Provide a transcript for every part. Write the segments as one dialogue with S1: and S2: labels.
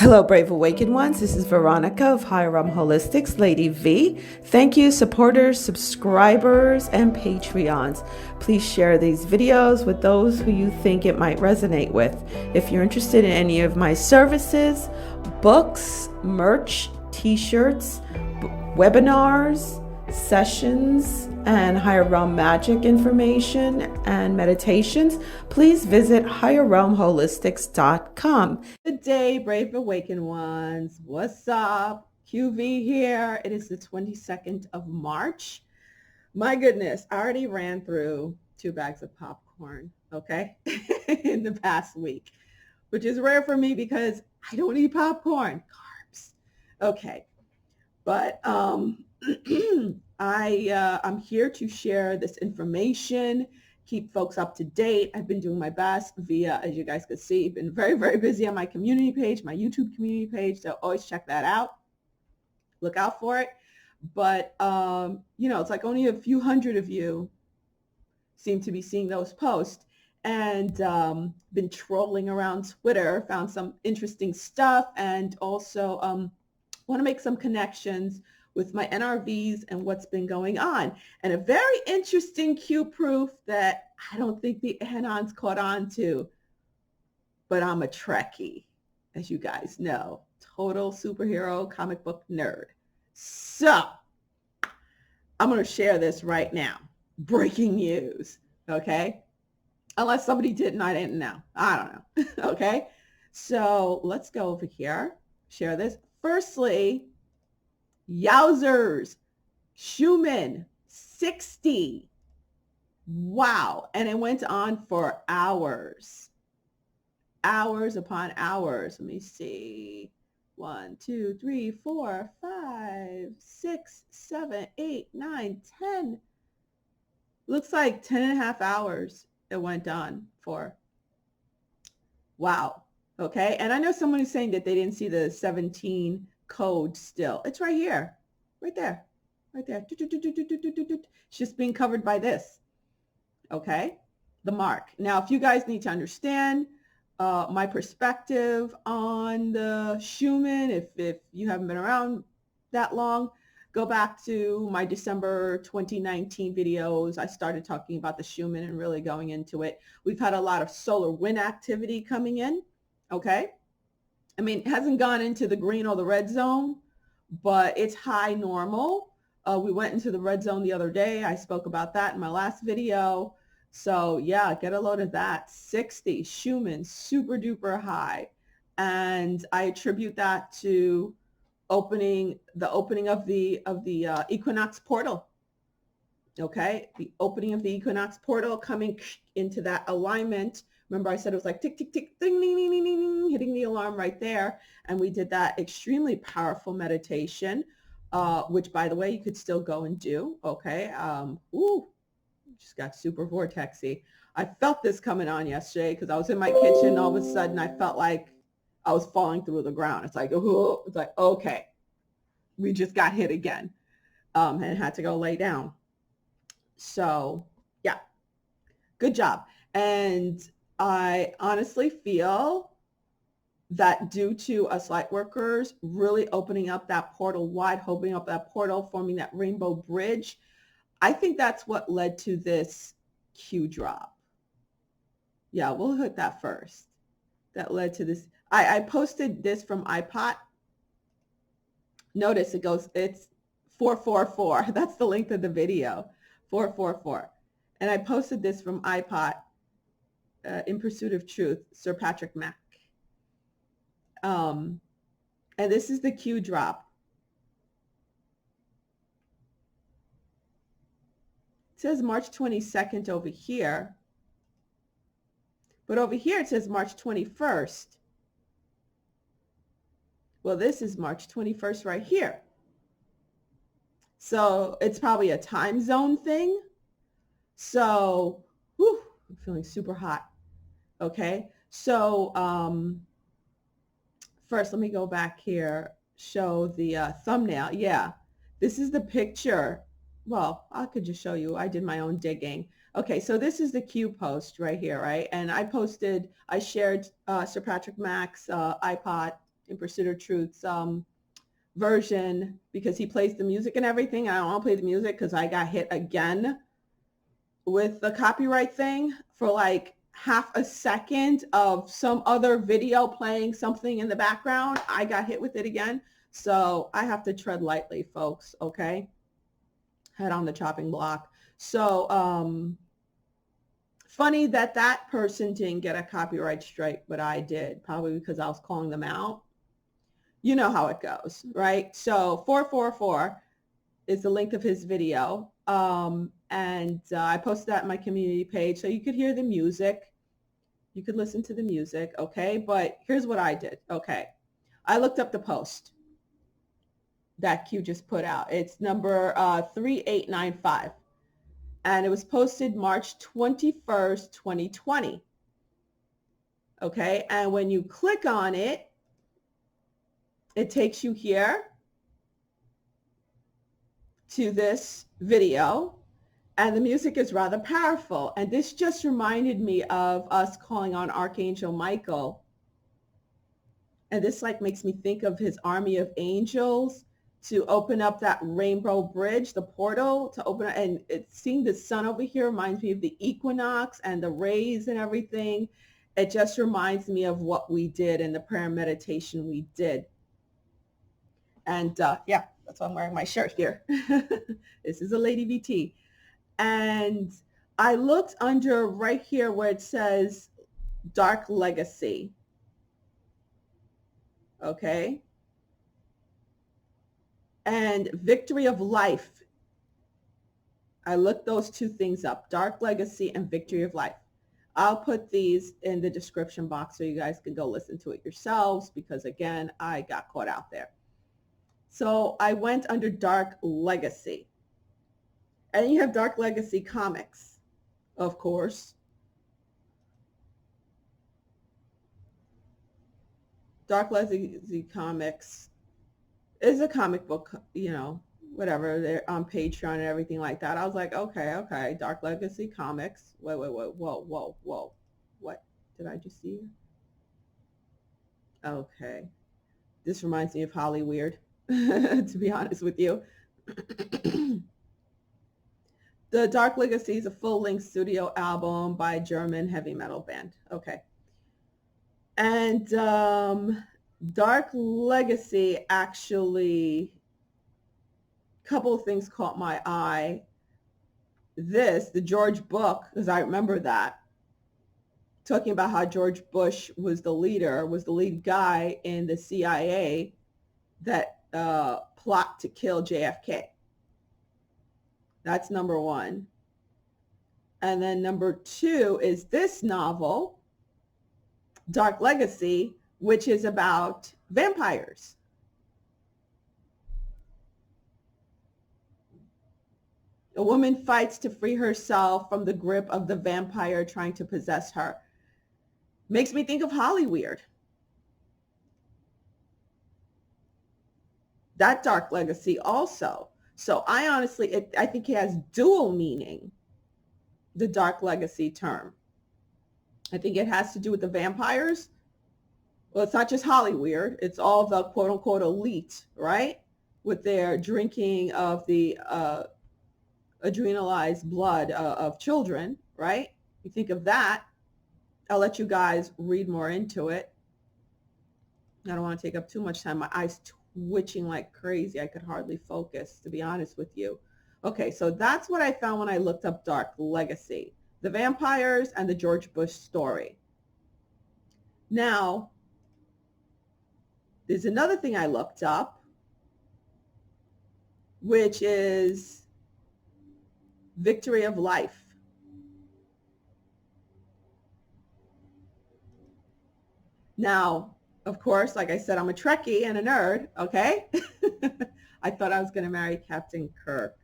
S1: Hello, Brave Awakened Ones. This is Veronica of Higher Realm Holistics, Lady V. Thank you, supporters, subscribers, and Patreons. Please share these videos with those who you think it might resonate with. If you're interested in any of my services, books, merch, t-shirts, webinars, sessions, and higher realm magic information and meditations, please visit higherrealmholistics.com. Good day, Brave Awakened Ones. What's up? QV here. It is the 22nd of March. My goodness, I already ran through 2 bags of popcorn, okay, in the past week, which is rare for me because I don't eat popcorn. Carbs. Okay. But I'm here to share this information, keep folks up to date. I've been doing my best via, as you guys could see, been very, very busy on my community page, my YouTube community page. So always check that out. Look out for it. But, it's like only a few hundred of you seem to be seeing those posts. And been trolling around Twitter, found some interesting stuff, and also want to make some connections with my NRVs and what's been going on. And a very interesting Q proof that I don't think the Anons caught on to, but I'm a Trekkie, as you guys know, total superhero comic book nerd. So I'm going to share this right now. Breaking news, okay? Unless somebody didn't, I didn't know. I don't know, okay? So let's go over here, share this. Firstly, yowzers, Schumann, 60. Wow. And it went on for hours. Hours upon hours. Let me see. 1, 2, 3, 4, 5, 6, 7, 8, 9, 10. Looks like 10 and a half hours it went on for. Wow. Okay. And I know someone is saying that they didn't see the 17 code still. It's right here, right there, right there. It's just being covered by this. Okay. The mark. Now, if you guys need to understand my perspective on the Schumann, if you haven't been around that long, go back to my December 2019 videos. I started talking about the Schumann and really going into it. We've had a lot of solar wind activity coming in. Okay. I mean, it hasn't gone into the green or the red zone, but it's high normal. We went into the red zone the other day. I spoke about that in my last video. So yeah, get a load of that. 60 Schumann, super duper high. And I attribute that to the opening of the equinox portal. Okay. The opening of the equinox portal, coming into that alignment. Remember I said it was like tick, tick, tick, ding, ding, ding, ding, ding, ding, hitting the alarm right there. And we did that extremely powerful meditation, which, by the way, you could still go and do. Okay. Just got super vortexy. I felt this coming on yesterday because I was in my kitchen. All of a sudden, I felt like I was falling through the ground. It's like, okay, we just got hit again, and had to go lay down. So yeah, good job. And I honestly feel that due to us light workers really opening up that portal wide, opening up that portal, forming that rainbow bridge, I think that's what led to this Q drop. Yeah, we'll hit that first. That led to this. I posted this from iPod. Notice it's 444. That's the length of the video, 444. And I posted this from iPod. In Pursuit of Truth, Sir Patrick Mack. And this is the Q drop. It says March 22nd over here. But over here it says March 21st. Well, this is March 21st right here. So it's probably a time zone thing. So, whew, I'm feeling super hot. Okay, so first let me go back here, show the thumbnail. Yeah, this is the picture. Well, I could just show you. I did my own digging. Okay, so this is the Q post right here, right? And I shared Sir Patrick Mack's iPod in Pursuit of Truth's version, because he plays the music and everything. I don't want to play the music because I got hit again with the copyright thing for like half a second of some other video playing something in the background. I got hit with it again. So I have to tread lightly, folks. Okay. Head on the chopping block. So, funny that that person didn't get a copyright strike, but I did, probably because I was calling them out. You know how it goes, right? So 444 is the link of his video. I posted that in my community page so you could hear the music. You could listen to the music, okay? But here's what I did, okay? I looked up the post that Q just put out. It's number 3895. And it was posted March 21st, 2020. Okay, and when you click on it, it takes you here to this video, and the music is rather powerful. And this just reminded me of us calling on Archangel Michael. And this like makes me think of his army of angels to open up that rainbow bridge, the portal to open it. And seeing the sun over here reminds me of the equinox and the rays and everything. It just reminds me of what we did in the prayer and meditation we did. And yeah, that's why I'm wearing my shirt here. This is a Lady VT. And I looked under right here where it says Dark Legacy. Okay. And Victory of Life. I looked those two things up, Dark Legacy and Victory of Life. I'll put these in the description box so you guys can go listen to it yourselves, because again, I got caught out there. So I went under Dark Legacy. And then you have Dark Legacy Comics, of course. Dark Legacy Comics is a comic book, you know, whatever. They're on Patreon and everything like that. I was like, okay, Dark Legacy Comics. Wait, whoa. What did I just see? Okay. This reminds me of Holly Weird, to be honest with you. The Dark Legacy is a full-length studio album by a German heavy metal band. Okay. And Dark Legacy, actually, a couple of things caught my eye. The George book, because I remember that, talking about how George Bush was the lead guy in the CIA that plot to kill JFK. That's number one. And then number two is this novel, Dark Legacy, which is about vampires. A woman fights to free herself from the grip of the vampire trying to possess her. Makes me think of Holly Weird. That Dark Legacy also. So I honestly, I think it has dual meaning, the Dark Legacy term. I think it has to do with the vampires. Well, it's not just Holly Weird. It's all the quote unquote elite, right? With their drinking of the adrenalized blood of children, right? You think of that. I'll let you guys read more into it. I don't want to take up too much time. My eyes twitching like crazy. I could hardly focus, to be honest with you. Okay, so that's what I found when I looked up Dark Legacy. The vampires and the George Bush story. Now, there's another thing I looked up, which is Victory of Life. Now, of course, like I said, I'm a Trekkie and a nerd, okay? I thought I was going to marry Captain Kirk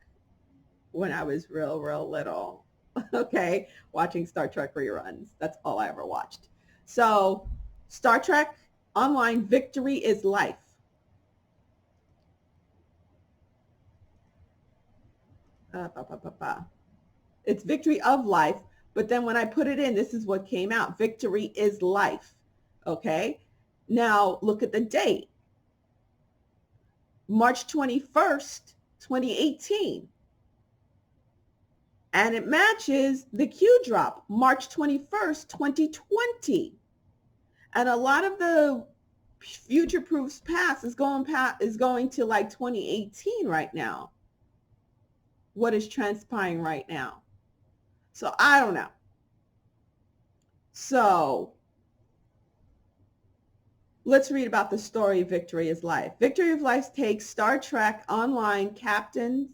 S1: when I was real little, okay? Watching Star Trek reruns. That's all I ever watched. So, Star Trek Online, Victory is Life. It's Victory of Life, but then when I put it in, this is what came out. Victory is Life, okay? Now look at the date, March 21st, 2018. And it matches the Q drop, March 21st, 2020. And a lot of the future proofs past is going to like 2018 right now. What is transpiring right now? So I don't know. So let's read about the story of Victory is Life. Victory of Life takes Star Trek Online captains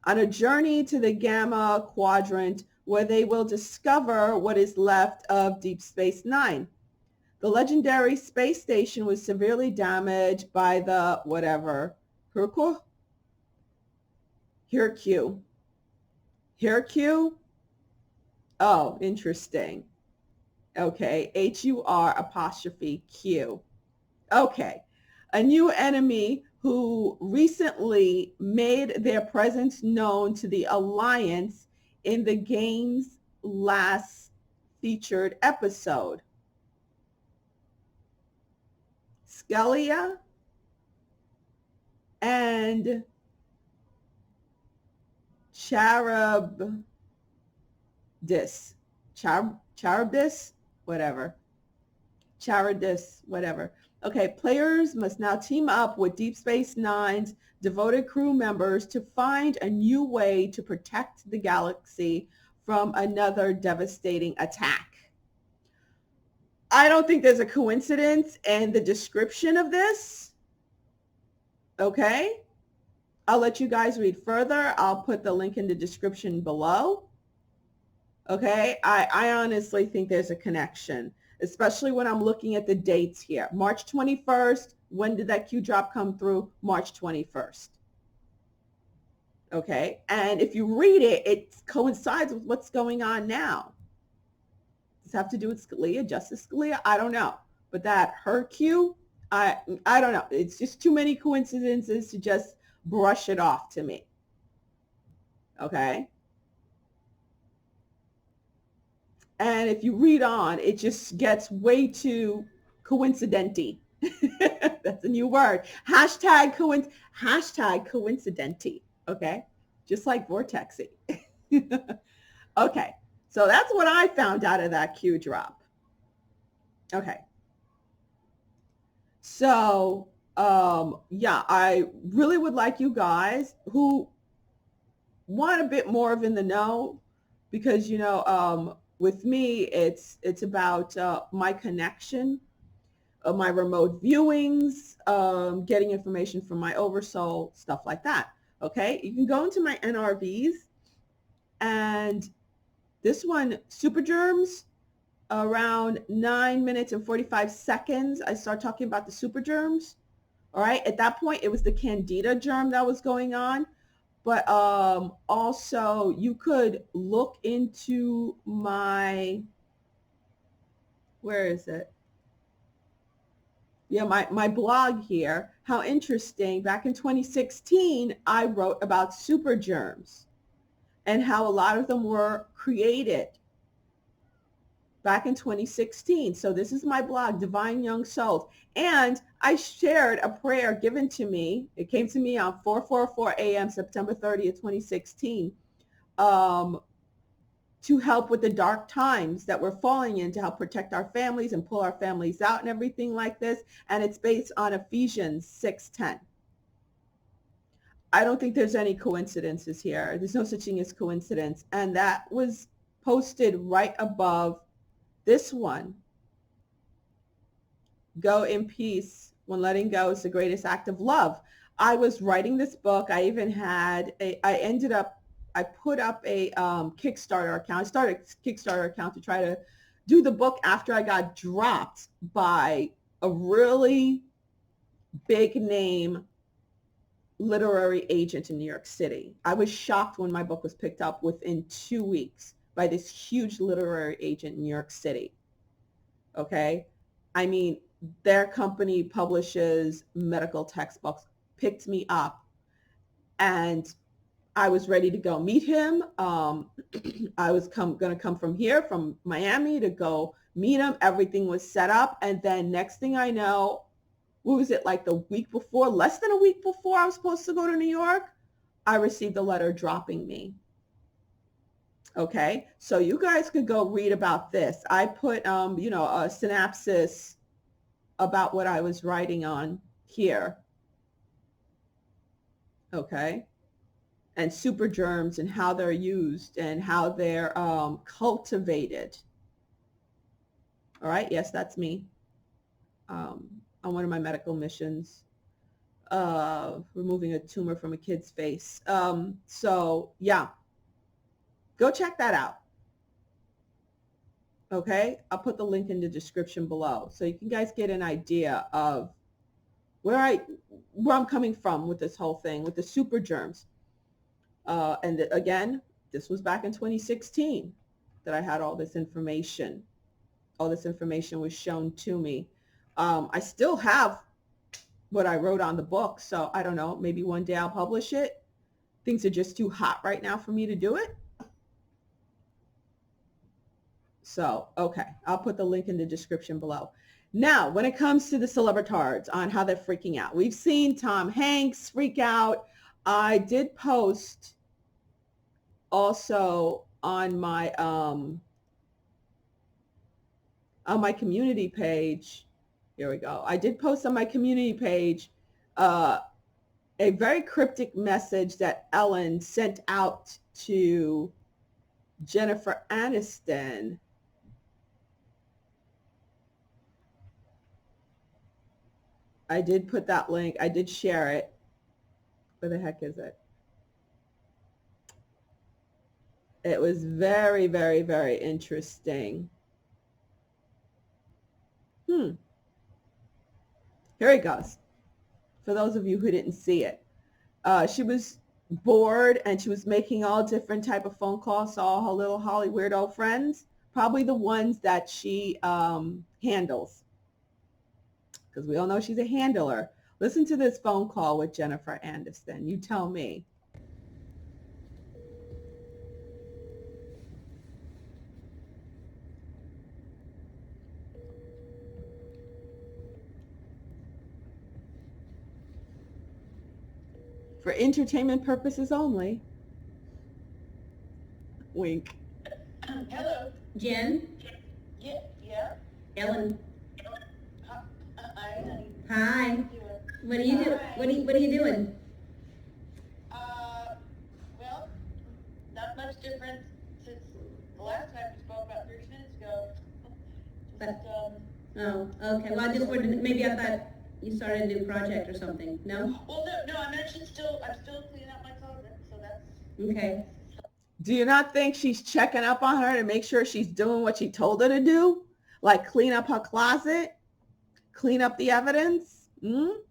S1: on a journey to the Gamma Quadrant where they will discover what is left of Deep Space Nine. The legendary space station was severely damaged by the whatever, Hercule. Oh, interesting. Okay, HUR''Q. Okay, a new enemy who recently made their presence known to the Alliance in the game's last featured episode. Scalia and Charybdis, whatever. Okay, players must now team up with Deep Space Nine's devoted crew members to find a new way to protect the galaxy from another devastating attack. I don't think there's a coincidence in the description of this. Okay, I'll let you guys read further. I'll put the link in the description below. Okay, I honestly think there's a connection, especially when I'm looking at the dates here. March 21st, when did that Q drop come through? March 21st. Okay, and if you read it, it coincides with what's going on now. Does it have to do with Scalia, Justice Scalia? I don't know. But that Hercule, I don't know. It's just too many coincidences to just brush it off to me. Okay. And if you read on, it just gets way too coincidenty. That's a new word. Hashtag coincidenty. Okay. Just like vortexy. Okay. So that's what I found out of that Q drop. Okay. So, yeah, I really would like you guys who want a bit more of in the know, because, you know, with me, it's about my connection, my remote viewings, getting information from my oversoul, stuff like that. Okay. You can go into my NRVs, and this one, super germs, around 9 minutes and 45 seconds, I start talking about the super germs. All right. At that point, it was the candida germ that was going on. But also, you could look into my, where is it? Yeah, my blog here. How interesting. Back in 2016, I wrote about super germs and how a lot of them were created back in 2016. So this is my blog, Divine Young Souls. And I shared a prayer given to me. It came to me on 4:44 a.m., September 30th, 2016, to help with the dark times that we're falling in, to help protect our families and pull our families out and everything like this. And it's based on Ephesians 6:10. I don't think there's any coincidences here. There's no such thing as coincidence. And that was posted right above this one. Go in peace. When letting go is the greatest act of love. I was writing this book. I even had I put up a Kickstarter account. I started a Kickstarter account to try to do the book after I got dropped by a really big name literary agent in New York City. I was shocked when my book was picked up within 2 weeks by this huge literary agent in New York City. Okay. I mean, their company publishes medical textbooks, picked me up, and I was ready to go meet him. I was going to come from here, from Miami, to go meet him. Everything was set up. And then next thing I know, what was it, like the week before, less than a week before I was supposed to go to New York, I received a letter dropping me. Okay, so you guys could go read about this. I put, you know, a synopsis about what I was writing on here. Okay, and super germs and how they're used and how they're cultivated. All right, yes, that's me on one of my medical missions, removing a tumor from a kid's face. So yeah, go check that out. Okay, I'll put the link in the description below so you can guys get an idea of where I'm coming from with this whole thing, with the super germs. And again, this was back in 2016 that I had all this information. All this information was shown to me. I still have what I wrote on the book, so I don't know, maybe one day I'll publish it. Things are just too hot right now for me to do it. So, okay, I'll put the link in the description below. Now, when it comes to the celebritards on how they're freaking out, we've seen Tom Hanks freak out. I did post also on my community page. Here we go. I did post on my community page a very cryptic message that Ellen sent out to Jennifer Aniston. I did put that link. I did share it. Where the heck is it? It was very, very, very interesting. Here it goes. For those of you who didn't see it. She was bored and she was making all different type of phone calls to all her little Holly weirdo friends. Probably the ones that she handles. Because we all know she's a handler. Listen to this phone call with Jennifer Aniston. You tell me. For entertainment purposes only. Wink.
S2: Hello.
S3: Jen?
S2: Yeah.
S3: Ellen?
S2: Hi, honey.
S3: Hi. What are you doing? What are you doing?
S2: Well, not much different since the last time we spoke about 30 minutes ago.
S3: Oh, okay. Well, I just wondered, maybe I thought you started a new project or something. No?
S2: Well, no, I'm still cleaning up my closet, so that's...
S3: Okay.
S1: Do you not think she's checking up on her to make sure she's doing what she told her to do? Like clean up her closet? Clean up the evidence?
S2: Still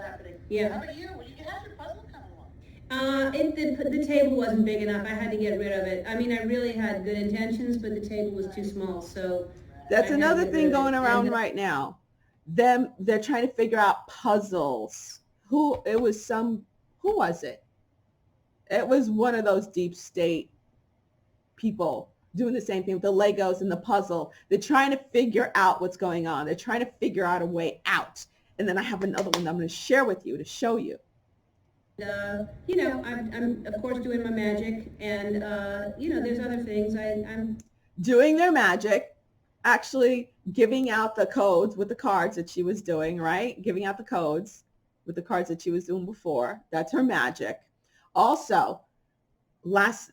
S2: happening.
S3: Yeah.
S2: How about you? Well, you have your puzzle coming along.
S3: The table wasn't big enough. I had to get rid of it. I mean, I really had good intentions, but the table was too small, so...
S1: That's another thing going around right now. They're trying to figure out puzzles. Who was it? It was one of those deep state people doing the same thing with the Legos and the puzzle. They're trying to figure out what's going on. They're trying to figure out a way out. And then I have another one that I'm going to share with you to show you.
S3: You know, I'm of course doing my magic, and you know, there's other things. I'm
S1: doing their magic, actually giving out the codes with the cards that she was doing, right? Giving out the codes with the cards that she was doing before. That's her magic. Also, last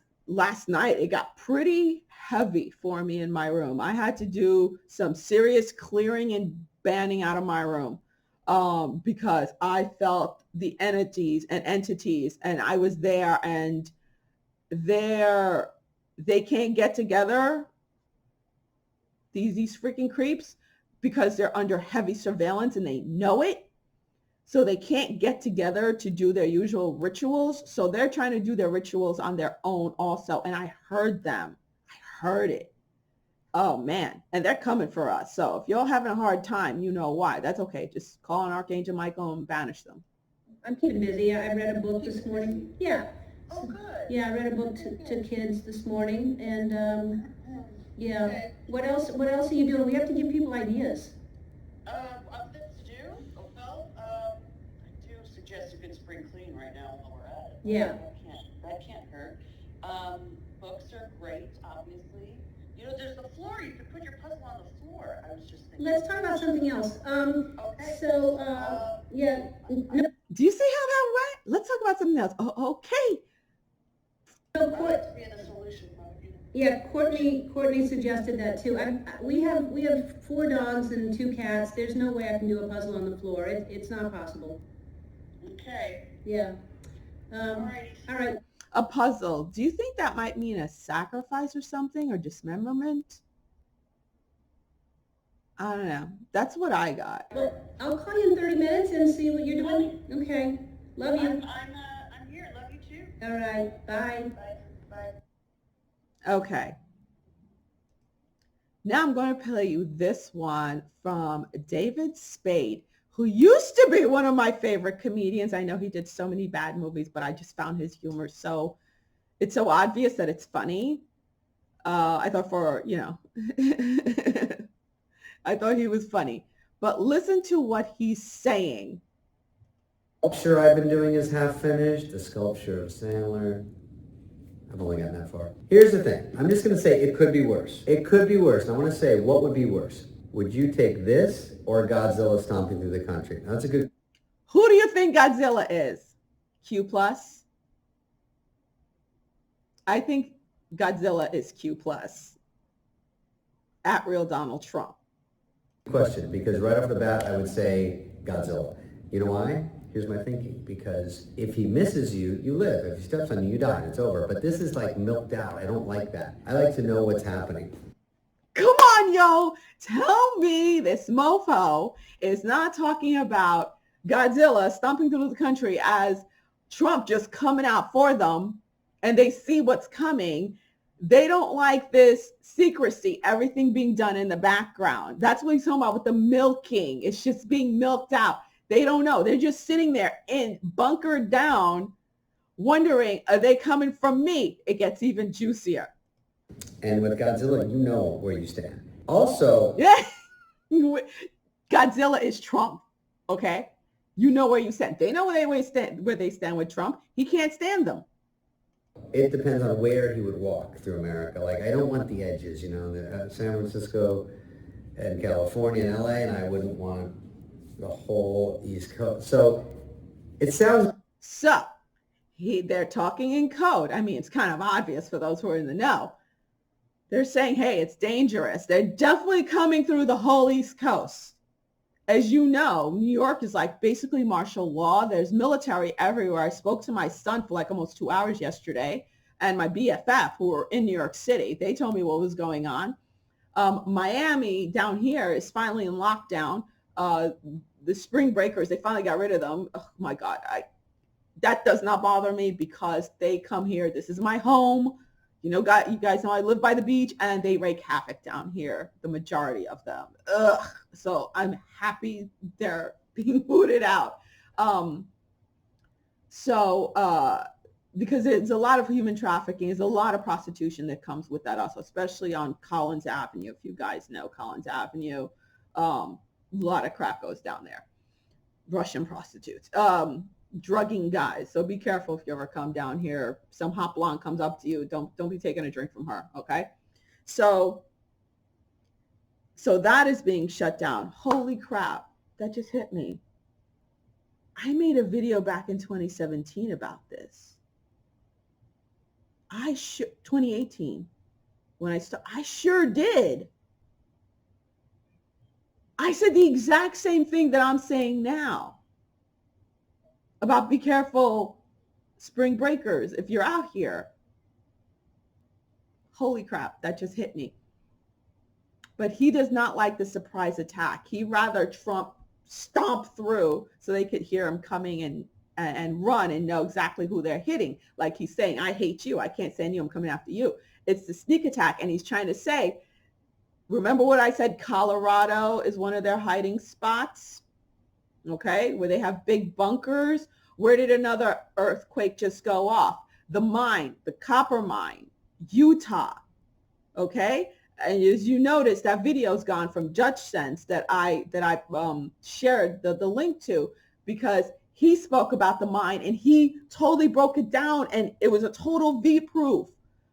S1: night it got pretty heavy for me in my room. I had to do some serious clearing and banning out of my room because I felt the entities, and I was there, and they can't get together, these freaking creeps, because they're under heavy surveillance and they know it. So they can't get together to do their usual rituals. So they're trying to do their rituals on their own also. And I heard them. I heard it. Oh, man. And they're coming for us. So if you're having a hard time, you know why. That's okay. Just call on Archangel Michael and banish them.
S3: I'm keeping busy. I read a book this morning. Yeah.
S2: Oh, good.
S3: Yeah, I read a book to kids this morning, and Yeah.
S2: Okay.
S3: What else are you doing? We have to give people ideas.
S2: Other things to do? Oh, well, I do suggest a good spring clean right now while we're at it.
S3: Yeah.
S2: That can't hurt. Books are great, obviously. You know, there's the floor. You could put your puzzle on the floor. I was just thinking.
S3: Let's talk about something else.
S2: Okay.
S3: So, yeah. No,
S1: Do you see how that went? Let's talk about something else. Oh, okay.
S3: no,
S2: I like to be in a solution mode, you know.
S3: Yeah, Courtney suggested that too. We have 4 dogs and 2 cats. There's no way I can do a puzzle on the floor. It's not possible.
S2: Okay.
S3: Yeah.
S2: Alrighty.
S3: All right.
S1: A puzzle. Do you think that might mean a sacrifice or something, or dismemberment? I don't know. That's what I got.
S3: Well, I'll call you in 30 minutes and see what you're doing. Okay. Love you.
S2: I'm here. Love you too.
S3: All right. Bye.
S2: Bye. Bye.
S1: Okay. Now I'm going to play you this one from David Spade, who used to be one of my favorite comedians. I know he did so many bad movies, but I just found his humor it's so obvious that it's funny. I thought I thought he was funny. But listen to what he's saying.
S4: Sculpture I've been doing is half finished. The sculpture of Sandler. I've only gotten that far. Here's the thing. I'm just going to say it could be worse. It could be worse. And I want to say, what would be worse? Would you take this or Godzilla stomping through the country? Now, that's a good...
S1: Who do you think Godzilla is? Q+? I think Godzilla is Q+. At real Donald Trump.
S4: question, because right off the bat, I would say Godzilla. You know why? Here's my thinking. Because if he misses you, you live. If he steps on you, you die, and it's over. But this is like milked out. I don't like that. I like to know what's happening.
S1: Come on, yo. Tell me this mofo is not talking about Godzilla stomping through the country as Trump just coming out for them, and they see what's coming. They don't like this secrecy, everything being done in the background. That's what he's talking about with the milking. It's just being milked out. They don't know. They're just sitting there bunkered down, wondering, are they coming from me? It gets even juicier.
S4: And with Godzilla, you know where you stand. Also,
S1: Yeah, Godzilla is Trump, okay? You know where you stand. They know where they stand with Trump. He can't stand them.
S4: it depends on where he would walk through America. Like, I don't want the edges, San Francisco and California and LA, and I wouldn't want the whole East Coast. So it sounds...
S1: So they're talking in code. I mean, it's kind of obvious for those who are in the know. They're saying, hey, it's dangerous. They're definitely coming through the whole East Coast. As you know, New York is like basically martial law. There's military everywhere. I spoke to my son for like almost 2 hours yesterday, and my BFF who were in New York City. They told me what was going on. Miami down here is finally in lockdown. The spring breakers, they finally got rid of them. Oh my God. That does not bother me because they come here. This is my home. You guys know I live by the beach, and they wreak havoc down here, the majority of them. Ugh. So I'm happy they're being booted out. Because there's a lot of human trafficking, there's a lot of prostitution that comes with that also, especially on Collins Avenue. If you guys know Collins Avenue, a lot of crap goes down there. Russian prostitutes. Drugging guys. So be careful if you ever come down here. Some hot blonde comes up to you. Don't be taking a drink from her. Okay. So that is being shut down. Holy crap. That just hit me. I made a video back in 2017 about this. 2018 when I sure did. I said the exact same thing that I'm saying now. About be careful, spring breakers, if you're out here. Holy crap, that just hit me. But he does not like the surprise attack. He'd rather Trump stomp through so they could hear him coming and run and know exactly who they're hitting. Like he's saying, I hate you. I can't stand you. I'm coming after you. It's the sneak attack. And he's trying to say, remember what I said? Colorado is one of their hiding spots. Okay, where they have big bunkers. Where did another earthquake just go off? The mine, the copper mine, Utah. Okay, And as you notice, that video's gone from Judge Sense that I shared the link to, because he spoke about the mind and he totally broke it down, and it was a total V proof,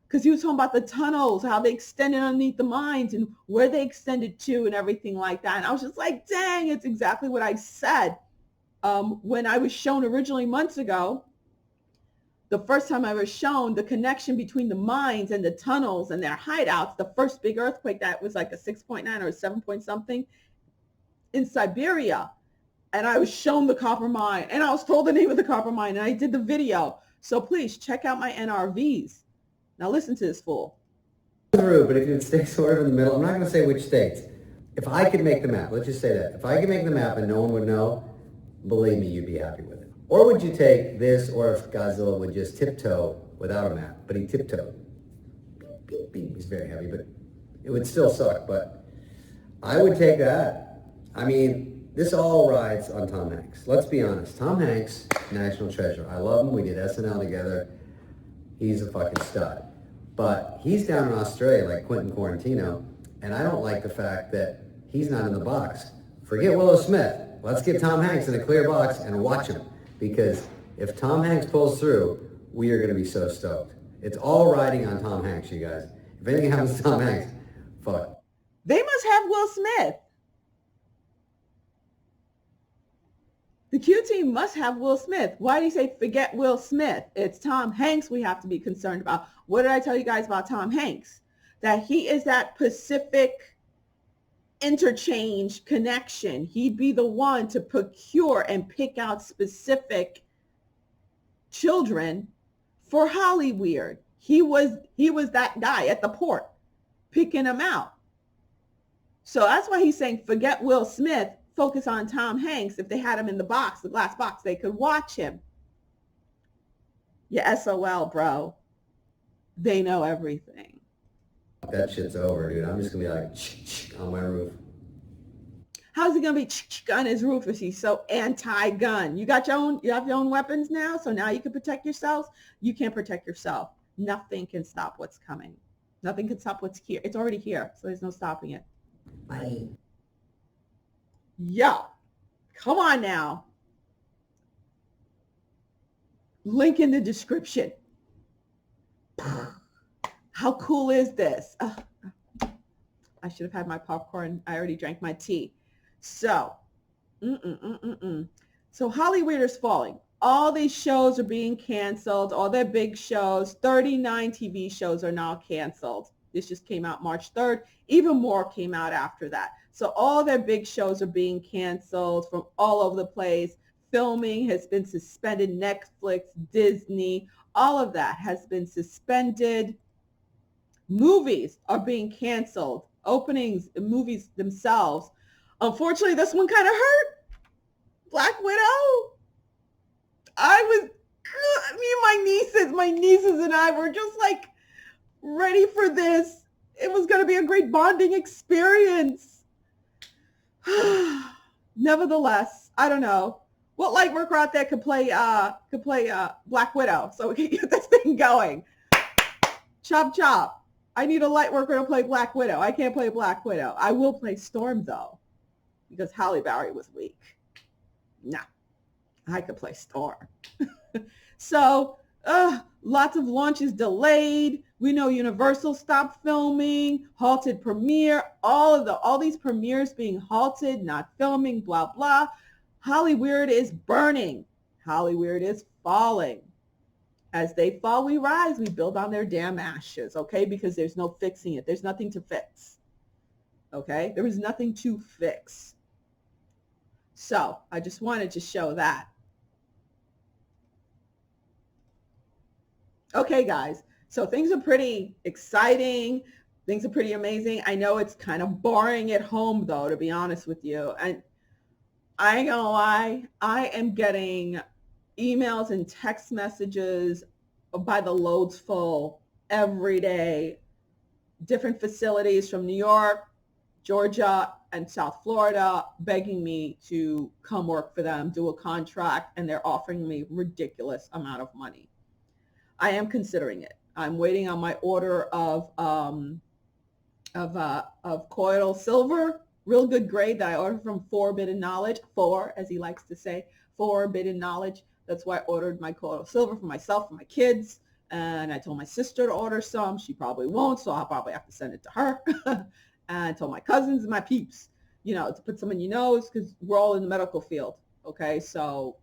S1: because he was talking about the tunnels, how they extended underneath the mines and where they extended to and everything like that. And I was just like, dang, it's exactly what I said when I was shown originally months ago. The first time I was shown the connection between the mines and the tunnels and their hideouts, the first big earthquake that was like a 6.9 or a 7 point something in Siberia. And I was shown the copper mine, and I was told the name of the copper mine, and I did the video. So please check out my NRVs. Now listen to this fool.
S4: Through, but if you would stay sort of in the middle, I'm not going to say which states. If I could make the map, let's just say that. If I could make the map and no one would know, believe me, you'd be happy with it. Or would you take this, or if Godzilla would just tiptoe without a map, but he tiptoed. Beep, beep, beep. He's very heavy, but it would still suck, but I would take that. I mean, this all rides on Tom Hanks. Let's be honest. Tom Hanks, national treasure. I love him. We did SNL together. He's a fucking stud. But he's down in Australia like Quentin Quarantino, and I don't like the fact that he's not in the box. Forget Willow Smith. Let's get Tom Hanks in a clear box and watch him. Because if Tom Hanks pulls through, we are going to be so stoked. It's all riding on Tom Hanks, you guys. If anything happens to Tom Hanks, fuck.
S1: They must have Will Smith. The Q team must have Will Smith. Why do you say forget Will Smith? It's Tom Hanks we have to be concerned about. What did I tell you guys about Tom Hanks? That he is that Pacific interchange connection. He'd be the one to procure and pick out specific children for Hollyweird. He was that guy at the port picking them out. So that's why he's saying forget Will Smith, focus on Tom Hanks. If they had him in the box, the glass box, they could watch him. Yeah, SOL, bro. They know everything.
S4: That shit's over, dude. I'm just going to be like, on my roof.
S1: How's he going to be on his roof if he's so anti-gun? You have your own weapons now, so now you can protect yourselves. You can't protect yourself. Nothing can stop what's coming. Nothing can stop what's here. It's already here, so there's no stopping it.
S4: Bye.
S1: Yo, come on now. Link in the description. How cool is this? I should have had my popcorn. I already drank my tea. So, So Hollyweird is falling. All these shows are being canceled. All their big shows. 39 TV shows are now canceled. This just came out March 3rd. Even more came out after that. So all their big shows are being canceled from all over the place. Filming has been suspended. Netflix, Disney, all of that has been suspended. Movies are being canceled. Openings, movies themselves. Unfortunately, this one kind of hurt. Black Widow. My nieces and I were just like ready for this. It was going to be a great bonding experience. Nevertheless, I don't know. What light worker out there could play Black Widow so we can get this thing going? Chop chop. I need a light worker to play Black Widow. I can't play Black Widow. I will play Storm though, because Halle Berry was weak. Nah, I could play Storm. So lots of launches delayed. We know Universal stopped filming, halted premiere, all these premieres being halted, not filming, blah, blah. Hollyweird is burning. Hollyweird is falling. As they fall, we rise. We build on their damn ashes, okay? Because there's no fixing it. There's nothing to fix, okay? There is nothing to fix. So I just wanted to show that. Okay, guys. So things are pretty exciting. Things are pretty amazing. I know it's kind of boring at home, though, to be honest with you. And I ain't gonna lie, I am getting emails and text messages by the loads full every day. Different facilities from New York, Georgia, and South Florida begging me to come work for them, do a contract, and they're offering me ridiculous amount of money. I am considering it. I'm waiting on my order of of colloidal silver, real good grade that I ordered from Forbidden Knowledge, as he likes to say, Forbidden Knowledge. That's why I ordered my colloidal silver for myself and my kids. And I told my sister to order some. She probably won't, so I'll probably have to send it to her. And I told my cousins and my peeps, to put some in your nose because we're all in the medical field. Okay, so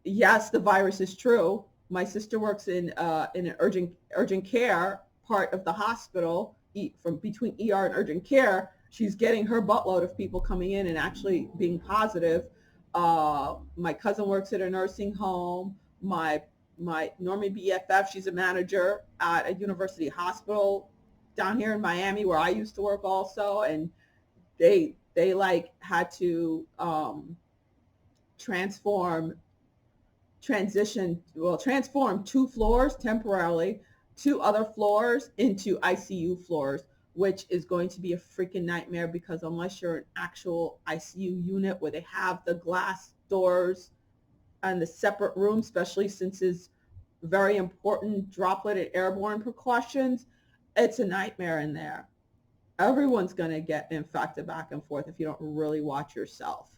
S1: yes, the virus is true. My sister works in an urgent care part of the hospital, from between ER and urgent care. She's getting her buttload of people coming in and actually being positive. My cousin works at a nursing home. My Normie BFF, she's a manager at a university hospital down here in Miami where I used to work also, and they like had to transform 2 floors temporarily, 2 other floors into ICU floors, which is going to be a freaking nightmare because unless you're an actual ICU unit where they have the glass doors and the separate room, especially since it's very important droplet and airborne precautions, it's a nightmare in there. Everyone's going to get infected back and forth if you don't really watch yourself.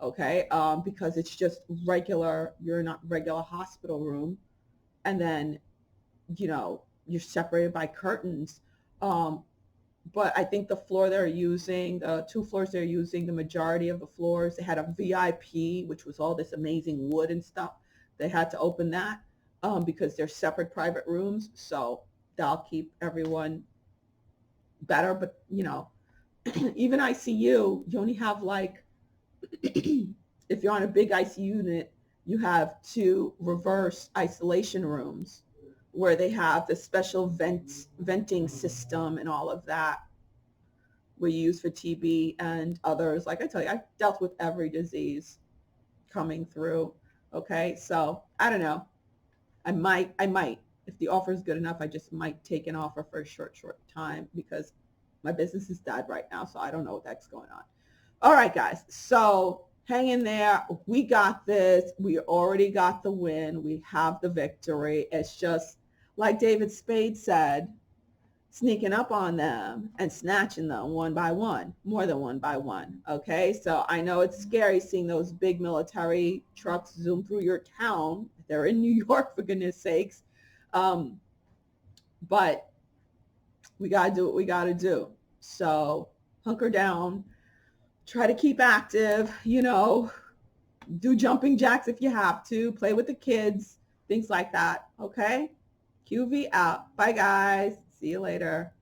S1: Okay, because it's just you're not regular hospital room, and then you're separated by curtains. But I think the 2 floors they're using, the majority of the floors, they had a VIP, which was all this amazing wood and stuff. They had to open that because they're separate private rooms, so that'll keep everyone better. But even ICU, you only have if you're on a big ICU unit, you have 2 reverse isolation rooms where they have the special venting system and all of that we use for TB and others. Like I tell you, I've dealt with every disease coming through. Okay, so I don't know. I might, if the offer is good enough, I just might take an offer for a short time because my business is dead right now, so I don't know what the heck's going on. All right, guys. So hang in there. We got this. We already got the win. We have the victory. It's just like David Spade said, sneaking up on them and snatching them one by one, more than one by one. Okay. So I know it's scary seeing those big military trucks zoom through your town. They're in New York, for goodness sakes. But we got to do what we got to do. So hunker down. Try to keep active, do jumping jacks if you have to, play with the kids, things like that. Okay? QV out. Bye, guys. See you later.